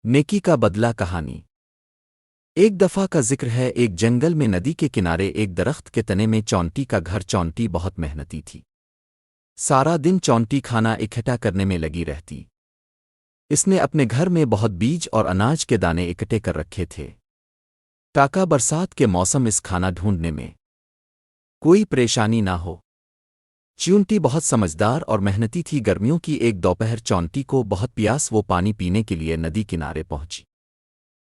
نیکی کا بدلہ کہانی۔ ایک دفعہ کا ذکر ہے، ایک جنگل میں ندی کے کنارے ایک درخت کے تنے میں چونٹی کا گھر۔ چونٹی بہت محنتی تھی، سارا دن چونٹی کھانا اکٹھا کرنے میں لگی رہتی۔ اس نے اپنے گھر میں بہت بیج اور اناج کے دانے اکٹھے کر رکھے تھے تاکہ برسات کے موسم اس کھانا ڈھونڈنے میں کوئی پریشانی نہ ہو۔ چونٹی بہت سمجھدار اور محنتی تھی۔ گرمیوں کی ایک دوپہر چونٹی کو بہت پیاس، وہ پانی پینے کے لیے ندی کنارے پہنچی۔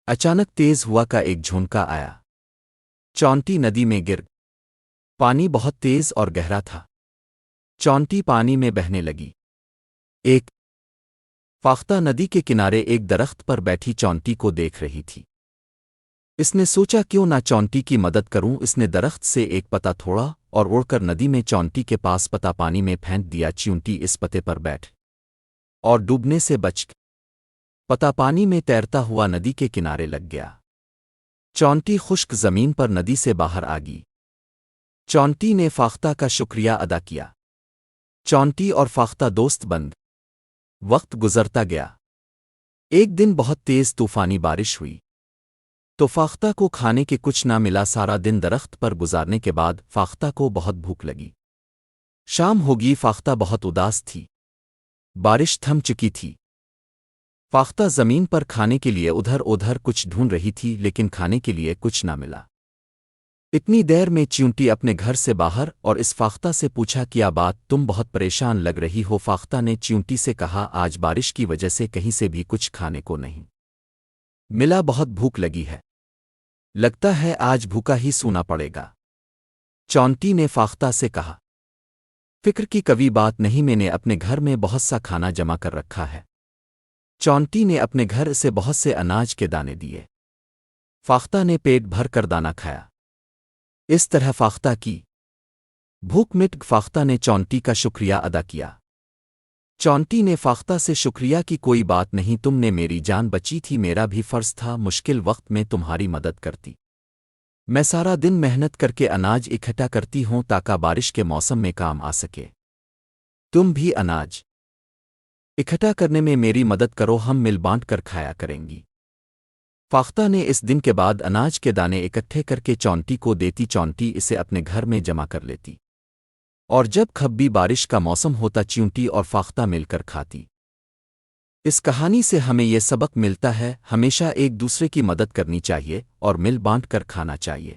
اچانک تیز ہوا کا ایک جھونکا آیا، چونٹی ندی میں گر۔ پانی بہت تیز اور گہرا تھا، چونٹی پانی میں بہنے لگی۔ ایک فاختہ ندی کے کنارے ایک درخت پر بیٹھی چونٹی کو دیکھ رہی تھی۔ اس نے سوچا کیوں نہ چونٹی کی مدد کروں۔ اس نے درخت سے ایک پتا توڑا اور اڑ کر ندی میں چونٹی کے پاس پتا پانی میں پھینک دیا۔ چونٹی اس پتے پر بیٹھ اور ڈوبنے سے بچ پتا پانی میں تیرتا ہوا ندی کے کنارے لگ گیا۔ چونٹی خشک زمین پر ندی سے باہر آ گئی۔ چونٹی نے فاختہ کا شکریہ ادا کیا۔ چونٹی اور فاختہ دوست بن گئے۔ وقت گزرتا گیا۔ ایک دن بہت تیز طوفانی بارش ہوئی تو فاختہ کو کھانے کے کچھ نہ ملا۔ سارا دن درخت پر گزارنے کے بعد فاختہ کو بہت بھوک لگی۔ شام ہوگی، فاختہ بہت اداس تھی، بارش تھم چکی تھی۔ فاختہ زمین پر کھانے کے لیے ادھر ادھر کچھ ڈھونڈ رہی تھی، لیکن کھانے کے لیے کچھ نہ ملا۔ اتنی دیر میں چونٹی اپنے گھر سے باہر اور اس فاختہ سے پوچھا، کیا بات، تم بہت پریشان لگ رہی ہو؟ فاختہ نے چونٹی سے کہا، آج بارش کی وجہ سے کہیں سے بھی کچھ کھانے کو نہیں ملا، بہت بھوک لگی ہے، لگتا ہے آج بھوکا ہی سونا پڑے گا۔ چونٹی نے فاختہ سے کہا، فکر کی کوئی بات نہیں، میں نے اپنے گھر میں بہت سا کھانا جمع کر رکھا ہے۔ چونٹی نے اپنے گھر سے بہت سے اناج کے دانے دیے۔ فاختہ نے پیٹ بھر کر دانا کھایا۔ اس طرح فاختہ کی بھوک مٹ گئی۔ فاختہ نے چونٹی کا شکریہ ادا کیا۔ چونٹی نے فاختہ سے، شکریہ کی کوئی بات نہیں، تم نے میری جان بچی تھی، میرا بھی فرض تھا مشکل وقت میں تمہاری مدد کرتی۔ میں سارا دن محنت کر کے اناج اکٹھا کرتی ہوں تاکہ بارش کے موسم میں کام آ سکے۔ تم بھی اناج اکٹھا کرنے میں میری مدد کرو، ہم مل بانٹ کر کھایا کریں گی۔ فاختہ نے اس دن کے بعد اناج کے دانے اکٹھے کر کے چونٹی کو دیتی۔ چونٹی اسے اپنے گھر میں جمع کر لیتی اور جب کبھی بارش کا موسم ہوتا چونٹی اور فاختہ مل کر کھاتی۔ اس کہانی سے ہمیں یہ سبق ملتا ہے، ہمیشہ ایک دوسرے کی مدد کرنی چاہیے اور مل بانٹ کر کھانا چاہیے۔